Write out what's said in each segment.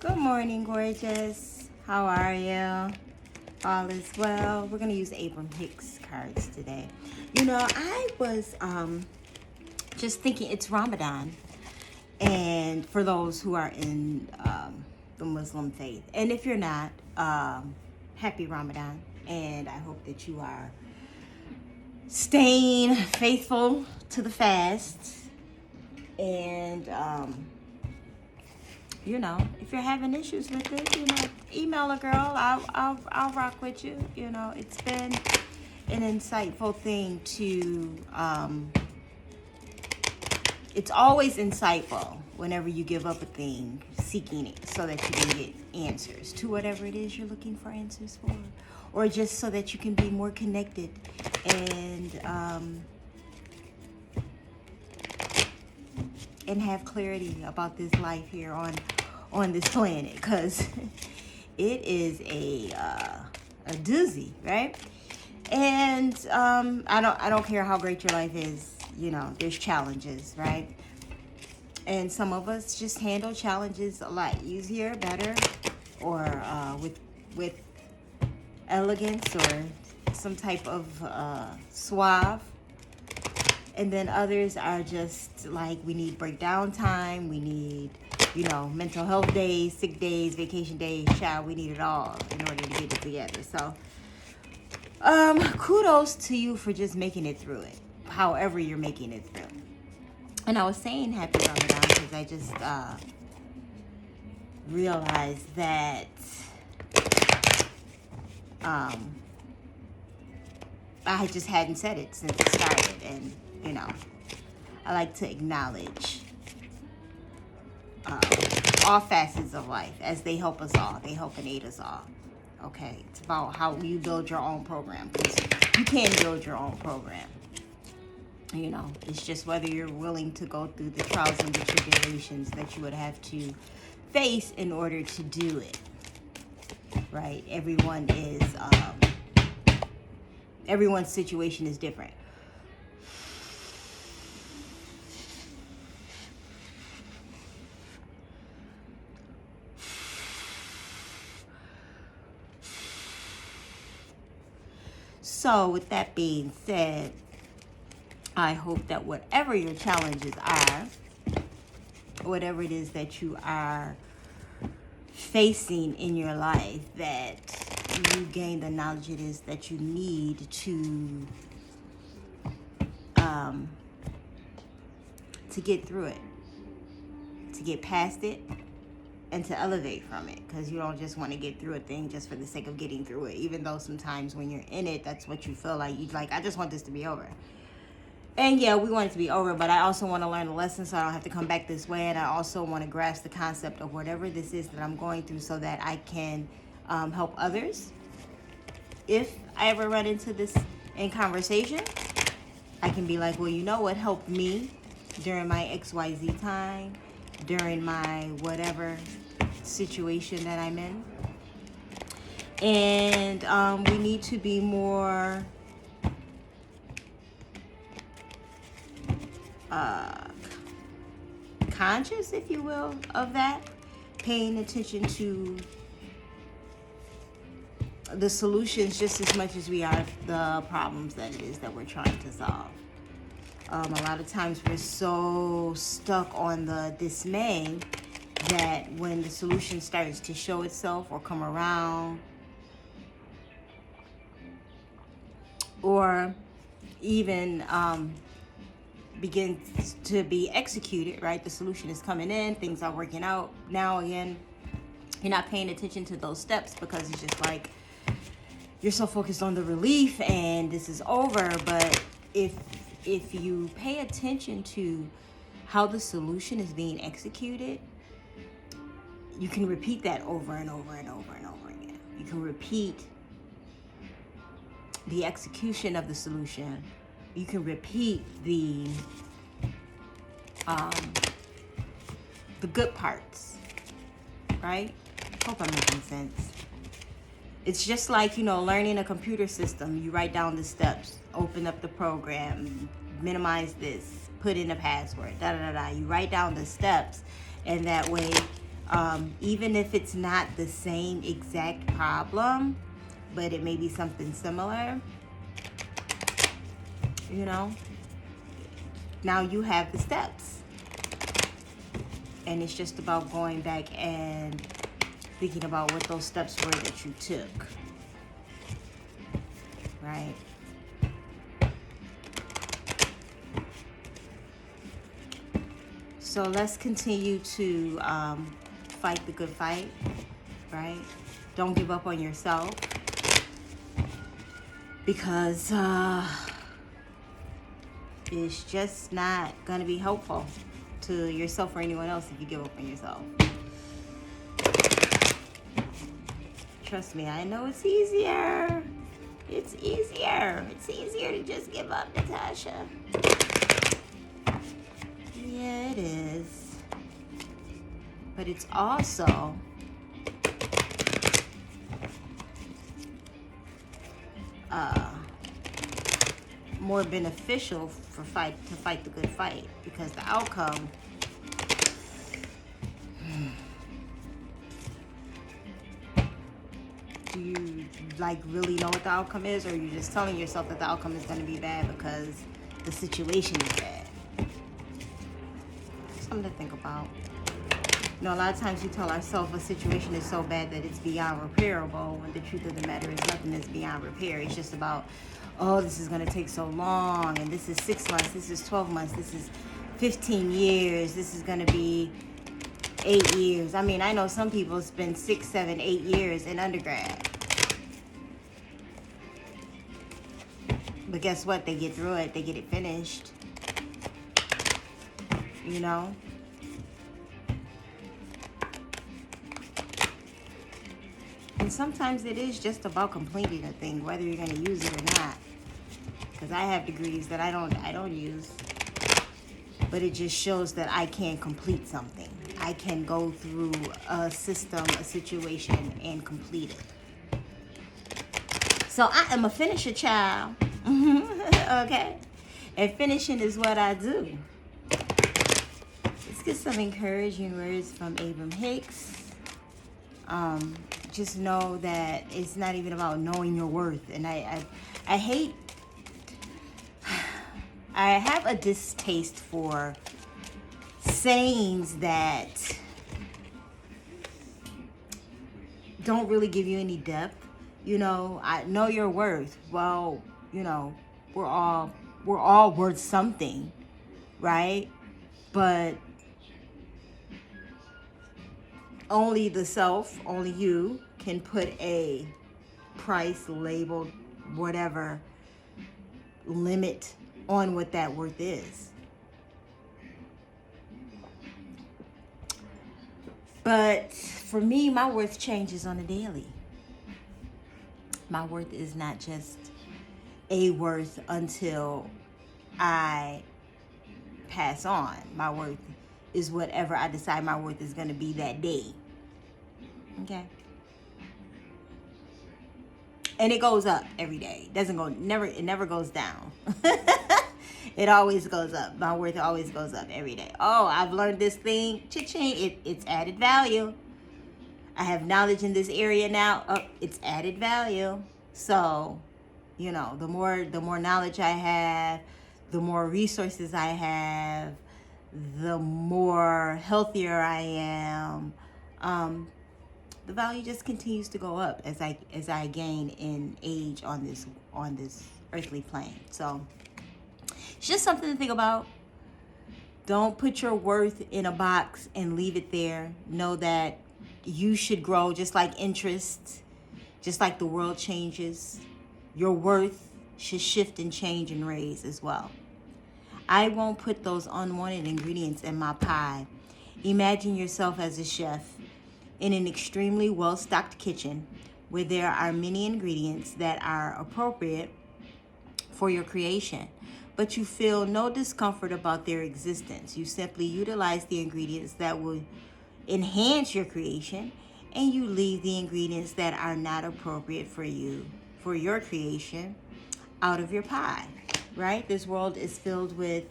Good morning, gorgeous. How are you? All is well. We're gonna use Abram Hicks cards today. You know, I was just thinking it's Ramadan, and for those who are in the Muslim faith, and if you're not, happy Ramadan, and I hope that you are staying faithful to the fast, and you know, if you're having issues with it, you know, email a girl. I'll rock with you. You know, it's been an insightful thing to. It's always insightful whenever you give up a thing, seeking it so that you can get answers to whatever it is you're looking for answers for, or just so that you can be more connected and have clarity about this life here on this planet, because it is a doozy, right? And I don't care how great your life is, you know, there's challenges, right? And some of us just handle challenges a lot easier, better, or with elegance or some type of suave. And then others are just like, we need breakdown time, we need, you know, mental health days, sick days, vacation days, child, we need it all in order to get it together. So kudos to you for just making it through it, however you're making it through. And I was saying happy Ramadan because I just realized that I just hadn't said it since it started. And you know, I like to acknowledge all facets of life as they help us all. They help and aid us all. Okay, it's about how you build your own program, because you can build your own program. You know, it's just whether you're willing to go through the trials and the tribulations that you would have to face in order to do it. Right? Everyone's situation is different. So with that being said, I hope that whatever your challenges are, whatever it is that you are facing in your life, that you gain the knowledge it is that you need to get through it, to get past it, and to elevate from it, because you don't just want to get through a thing just for the sake of getting through it, even though sometimes when you're in it, that's what you feel like. You're like, I just want this to be over. And yeah, we want it to be over, but I also want to learn a lesson so I don't have to come back this way. And I also want to grasp the concept of whatever this is that I'm going through so that I can help others. If I ever run into this in conversation, I can be like, well, you know what helped me during my XYZ time, during my whatever situation that I'm in. And we need to be more conscious, if you will, of that, paying attention to the solutions just as much as we are the problems that it is that we're trying to solve. A lot of times we're so stuck on the dismay that when the solution starts to show itself or come around, or even begins to be executed, right? The solution is coming in, things are working out. Now again, you're not paying attention to those steps because it's just like you're so focused on the relief and this is over. But if you pay attention to how the solution is being executed, you can repeat that over and over and over and over again. You can repeat the execution of the solution. You can repeat the good parts, right? Hope I'm making sense. It's just like, you know, learning a computer system. You write down the steps, open up the program, minimize this, put in a password, da da da da. You write down the steps, and that way Even if it's not the same exact problem, but it may be something similar, you know, now you have the steps. And it's just about going back and thinking about what those steps were that you took. Right? So let's continue to fight the good fight, right? Don't give up on yourself, because it's just not going to be helpful to yourself or anyone else if you give up on yourself. Trust me, I know it's easier. It's easier. It's easier to just give up, Natasha. Yeah, it is. But it's also more beneficial to fight the good fight, because the outcome do you really know what the outcome is, or are you just telling yourself that the outcome is going to be bad because the situation is bad? Something to think about. You know, a lot of times we tell ourselves a situation is so bad that it's beyond repairable, when the truth of the matter is nothing is beyond repair. It's just about, oh, this is going to take so long, and this is 6 months, this is 12 months, this is 15 years, this is going to be 8 years. I mean, I know some people spend 6, 7, 8 years in undergrad. But guess what? They get through it. They get it finished. You know? And sometimes it is just about completing a thing, whether you're going to use it or not. Because I have degrees that I don't use. But it just shows that I can complete something. I can go through a system, a situation, and complete it. So I am a finisher, child. Okay? And finishing is what I do. Let's get some encouraging words from Abram Hicks. Just know that it's not even about knowing your worth. And I have a distaste for sayings that don't really give you any depth. You know, I know your worth. Well, you know, we're all worth something, right? But only the self, only you can put a price, label, whatever limit on what that worth is. But for me, my worth changes on a daily. My worth is not just a worth until I pass on. My worth is whatever I decide my worth is going to be that day. Okay? And it goes up every day. It never goes down. It always goes up. My worth always goes up every day. Oh, I've learned this thing. Cha-ching. It's added value. I have knowledge in this area now. Oh, it's added value. So, you know, the more knowledge I have, the more resources I have, the more healthier I am. The value just continues to go up as I gain in age on this earthly plane. So it's just something to think about. Don't put your worth in a box and leave it there. Know that you should grow just like interest, just like the world changes. Your worth should shift and change and raise as well. I won't put those unwanted ingredients in my pie. Imagine yourself as a chef in an extremely well-stocked kitchen where there are many ingredients that are appropriate for your creation, but you feel no discomfort about their existence. You simply utilize the ingredients that will enhance your creation, and you leave the ingredients that are not appropriate for you, for your creation, out of your pie, right? This world is filled with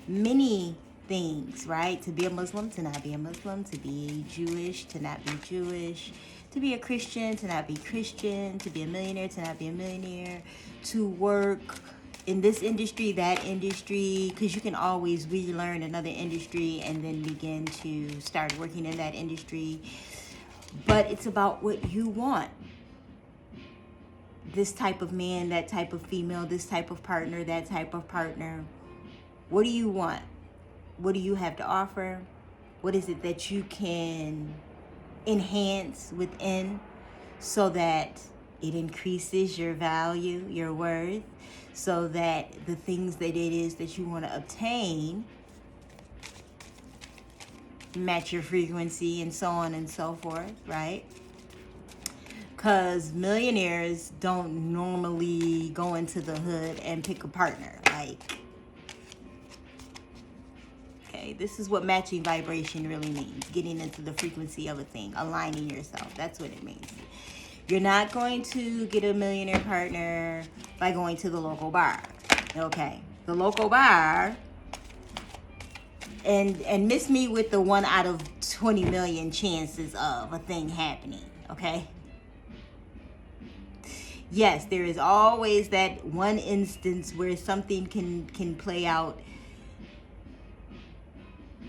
many things, right? To be a Muslim, to not be a Muslim, to be Jewish, to not be Jewish, to be a Christian, to not be Christian, to be a millionaire, to not be a millionaire, to work in this industry, that industry, because you can always relearn another industry and then begin to start working in that industry. But it's about what you want. This type of man, that type of female, this type of partner, that type of partner. What do you want? What do you have to offer? What is it that you can enhance within so that it increases your value, your worth, so that the things that it is that you want to obtain match your frequency and so on and so forth, right? Because millionaires don't normally go into the hood and pick a partner. Like, okay, this is what matching vibration really means. Getting into the frequency of a thing, aligning yourself. That's what it means. You're not going to get a millionaire partner by going to the local bar. Okay, the local bar, and miss me with the 1 out of 20 million chances of a thing happening, okay? Yes, there is always that one instance where something can play out.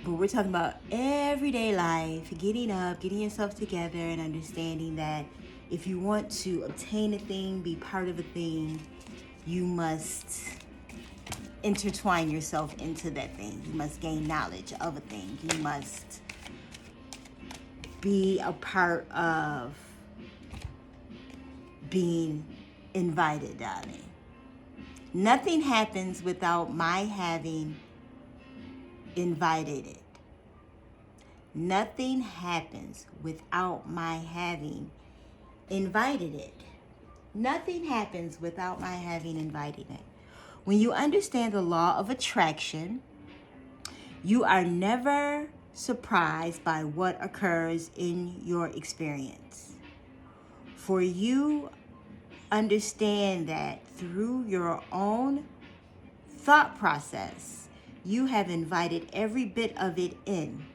But we're talking about everyday life, getting up, getting yourself together, and understanding that if you want to obtain a thing, be part of a thing, you must intertwine yourself into that thing. You must gain knowledge of a thing. You must be a part of being invited, darling. Nothing happens without my having invited it. Nothing happens without my having invited it. Nothing happens without my having invited it. When you understand the law of attraction, you are never surprised by what occurs in your experience. For you understand that through your own thought process, you have invited every bit of it in.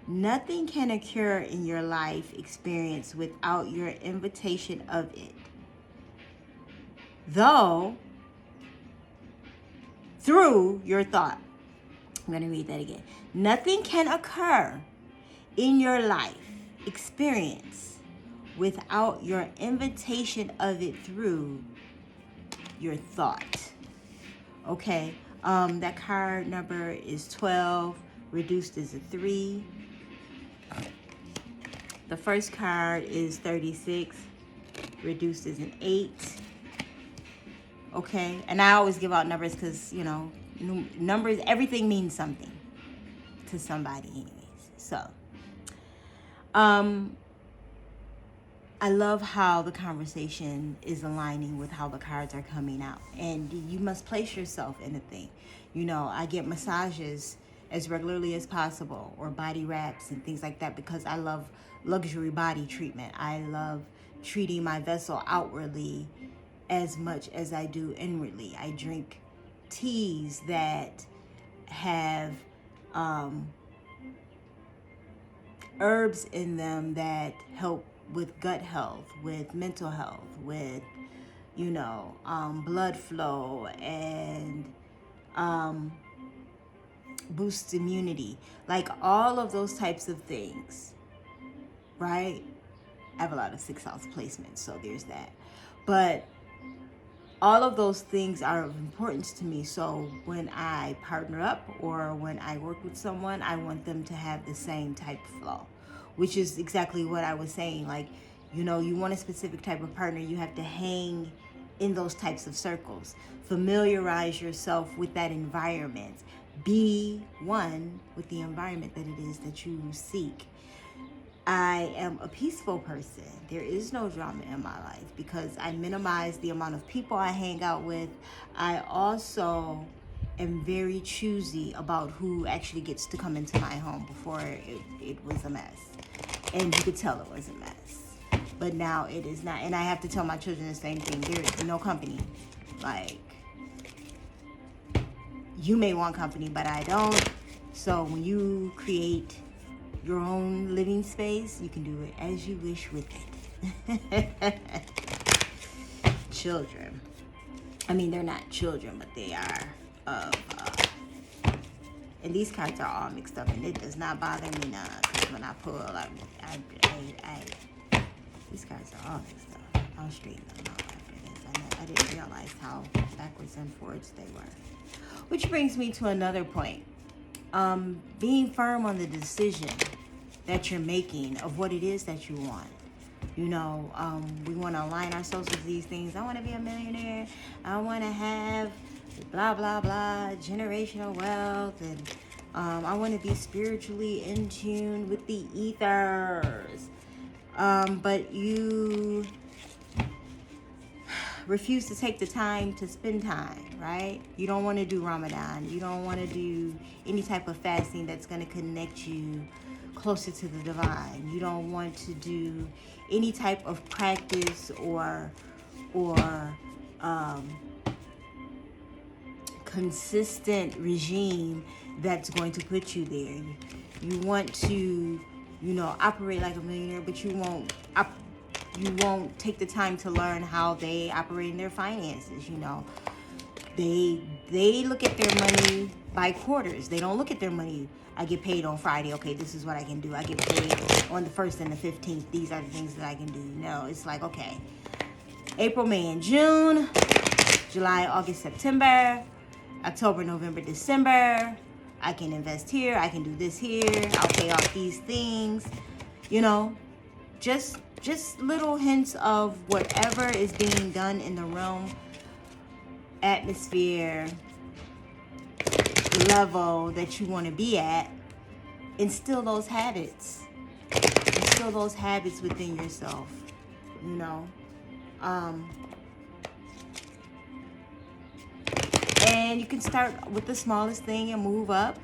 Nothing can occur in your life experience without your invitation of it. Though, through your thought. I'm going to read that again. Nothing can occur in your life experience without your invitation of it through your thought. Okay, that card number is 12, reduced as a 3. The first card is 36, reduced as an 8. Okay, and I always give out numbers because, you know, numbers, everything means something to somebody anyways. So, I love how the conversation is aligning with how the cards are coming out. And you must place yourself in a thing. You know, I get massages as regularly as possible, or body wraps and things like that, because I love luxury body treatment. I love treating my vessel outwardly as much as I do inwardly. I drink teas that have herbs in them that help with gut health, with mental health, with, you know, blood flow, and boosts immunity. Like all of those types of things, right? I have a lot of 6th house placements, so there's that. But all of those things are of importance to me. So when I partner up or when I work with someone, I want them to have the same type of flow, which is exactly what I was saying. Like, you know, you want a specific type of partner, you have to hang in those types of circles. Familiarize yourself with that environment. Be one with the environment that it is that you seek. I am a peaceful person. There is no drama in my life because I minimize the amount of people I hang out with. I also am very choosy about who actually gets to come into my home. Before it was a mess. And you could tell it was a mess. But now it is not. And I have to tell my children the same thing. There is no company. Like, you may want company, but I don't. So when you create your own living space, you can do it as you wish with it. Children. I mean, they're not children, but they are of, and these cards are all mixed up, and it does not bother me none, because when I pull, these cards are all mixed up. I'll straighten them out after this. I didn't realize how backwards and forwards they were. Which brings me to another point. Being firm on the decision that you're making of what it is that you want. You know, we want to align ourselves with these things. I want to be a millionaire. I want to have blah, blah, blah, generational wealth. And I want to be spiritually in tune with the ethers. But you refuse to take the time to spend time, right? You don't want to do Ramadan. You don't want to do any type of fasting that's going to connect you closer to the divine. You don't want to do any type of practice or consistent regime that's going to put you there. You want to, you know, operate like a millionaire, but you won't take the time to learn how they operate in their finances. You know, they look at their money by quarters. They don't look at their money. I get paid on Friday. Okay, this is what I can do. I get paid on the 1st and the 15th. These are the things that I can do. No, it's like, okay, April, May, and June, July, August, September, October, November, December. I can invest here. I can do this here. I'll pay off these things. You know, just little hints of whatever is being done in the realm, atmosphere, level that you want to be at. Instill those habits. Instill those habits within yourself, you know. And you can start with the smallest thing and move up.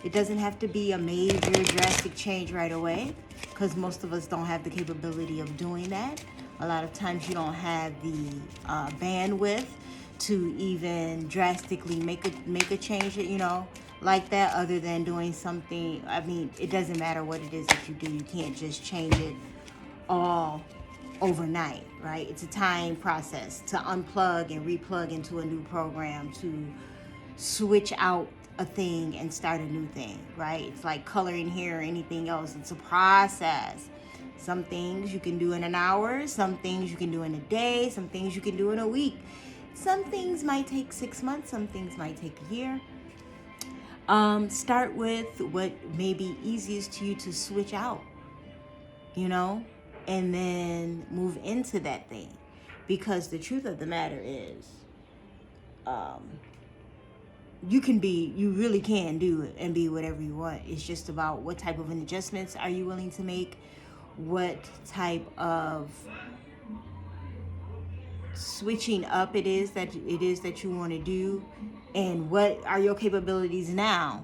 It doesn't have to be a major drastic change right away, because most of us don't have the capability of doing that. A lot of times you don't have the bandwidth to even drastically make a change, you know, like that, other than doing something. I mean, it doesn't matter what it is that you do. You can't just change it all overnight, right? It's a time process to unplug and replug into a new program, to switch out a thing and start a new thing, right? It's like coloring hair or anything else. It's a process. Some things you can do in an hour, some things you can do in a day, some things you can do in a week. Some things might take 6 months, some things might take a year. Start with what may be easiest to you to switch out, you know, and then move into that thing. Because the truth of the matter is, you really can do it and be whatever you want. It's just about what type of adjustments are you willing to make, what type of switching up it is that you want to do, and what are your capabilities now.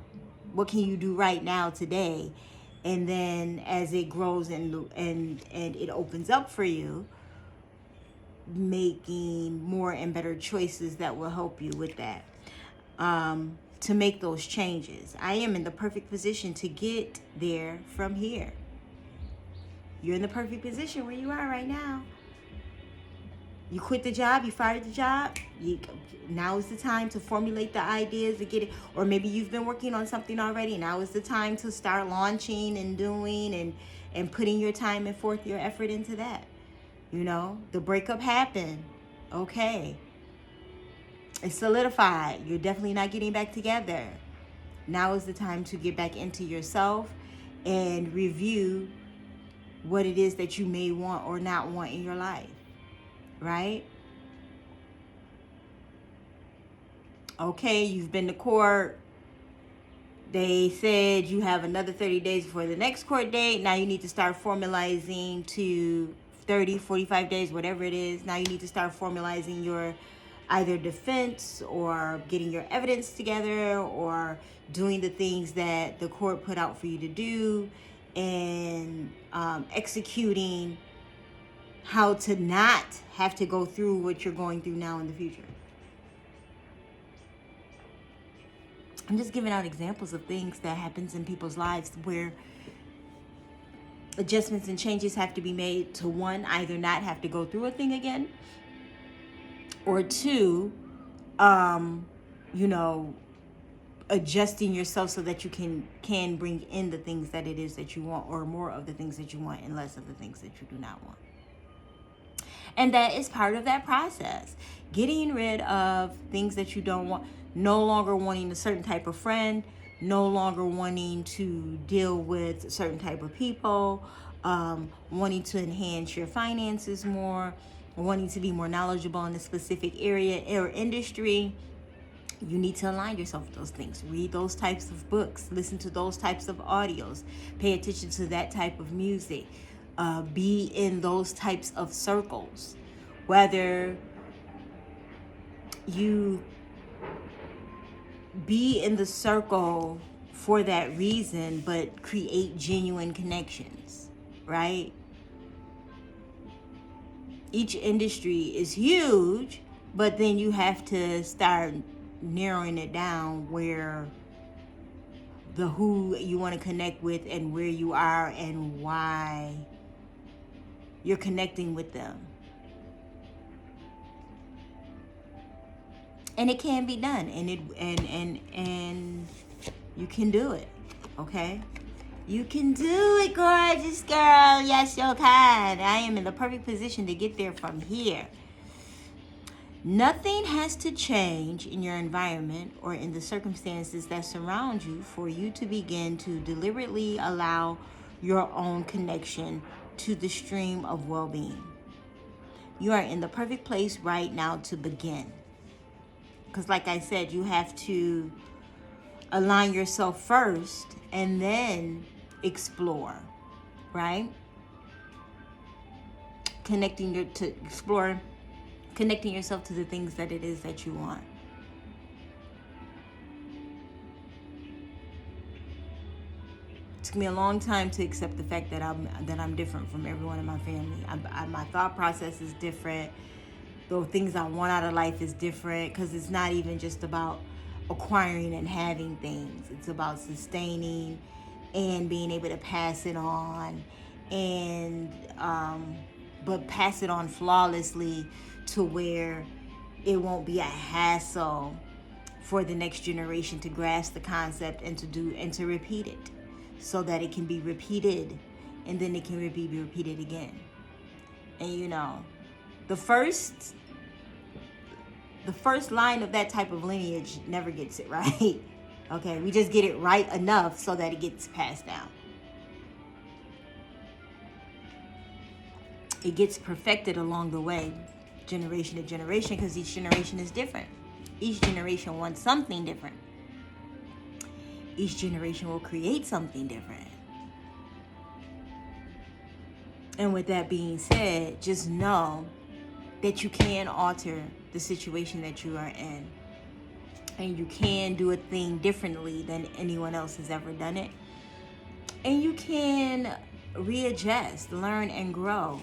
What can you do right now today? And then as it grows and it opens up for you, making more and better choices that will help you with that, to make those changes. I am in the perfect position to get there from here. You're in the perfect position where you are right now. You quit the job, you fired the job. Now is the time to formulate the ideas to get it. Or maybe you've been working on something already. Now is the time to start launching and doing and putting your time and forth your effort into that. You know, the breakup happened. Okay. It's solidified. You're definitely not getting back together. Now is the time to get back into yourself and review what it is that you may want or not want in your life. Right? Okay, you've been to court. They said you have another 30 days before the next court date. Now you need to start formalizing to 30, 45 days, whatever it is. Now you need to start formalizing your either defense or getting your evidence together or doing the things that the court put out for you to do, and executing how to not have to go through what you're going through now in the future. I'm just giving out examples of things that happens in people's lives where adjustments and changes have to be made to, one, either not have to go through a thing again, or two, adjusting yourself so that you can bring in the things that it is that you want, or more of the things that you want and less of the things that you do not want. And that is part of that process. Getting rid of things that you don't want, no longer wanting a certain type of friend, no longer wanting to deal with certain type of people, wanting to enhance your finances more, wanting to be more knowledgeable in a specific area or industry. You need to align yourself with those things. Read those types of books. Listen to those types of audios. Pay attention to that type of music. Be in those types of circles. Whether you be in the circle for that reason, but create genuine connections, right? Each industry is huge, but then you have to start narrowing it down where the who you want to connect with and where you are and why you're connecting with them. And it can be done, and you can do it, okay? You can do it, gorgeous girl. Yes, you can. I am in the perfect position to get there from here. Nothing has to change in your environment or in the circumstances that surround you for you to begin to deliberately allow your own connection to the stream of well-being. You are in the perfect place right now to begin. Because like I said, you have to align yourself first and then explore, right? Connecting yourself to the things that it is that you want. It took me a long time to accept the fact that I'm different from everyone in my family. My thought process is different. The things I want out of life is different, because it's not even just about acquiring and having things. It's about sustaining and being able to pass it on, and but pass it on flawlessly to where it won't be a hassle for the next generation to grasp the concept and to repeat it, so that it can be repeated, and then it can be repeated again. And the first line of that type of lineage never gets it right. Okay, we just get it right enough so that it gets passed down. It gets perfected along the way, generation to generation, because each generation is different. Each generation wants something different. Each generation will create something different. And with that being said, just know that you can alter the situation that you are in. And you can do a thing differently than anyone else has ever done it. And you can readjust, learn, and grow.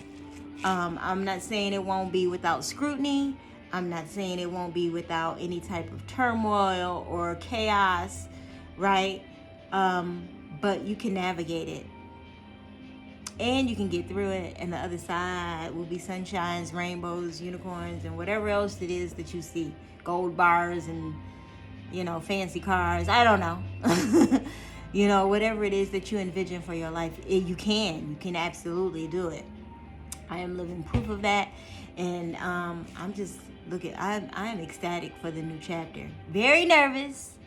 I'm not saying it won't be without scrutiny. I'm not saying it won't be without any type of turmoil or chaos, right? But you can navigate it. And you can get through it, and the other side will be sunshines, rainbows, unicorns, and whatever else it is that you see. Gold bars and, fancy cars. I don't know. Whatever it is that you envision for your life, you can absolutely do it. I am living proof of that. And I am ecstatic for the new chapter. Very nervous,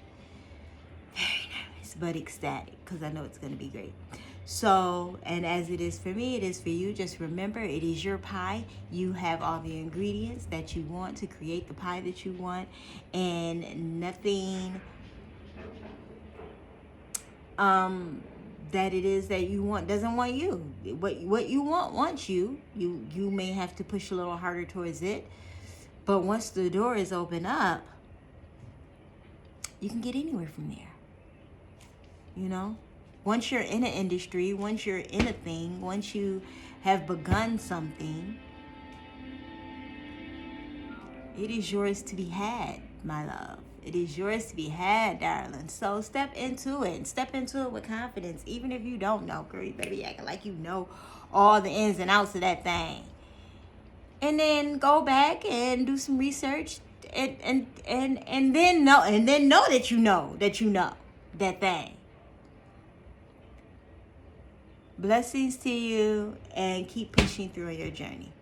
but ecstatic, because I know it's going to be great. So, and as it is for me, it is for you. Just remember, it is your pie. You have all the ingredients that you want to create the pie that you want, and nothing that it is that you want doesn't want you. What you want wants you. You may have to push a little harder towards it, but once the door is open up, you can get anywhere from there. Once you're in an industry, once you're in a thing, once you have begun something, it is yours to be had, my love. It is yours to be had, darling. So step into it. Step into it with confidence. Even if you don't know, girl, you better be acting like you know all the ins and outs of that thing. And then go back and do some research and then know that you know that thing. Blessings to you, and keep pushing through your journey.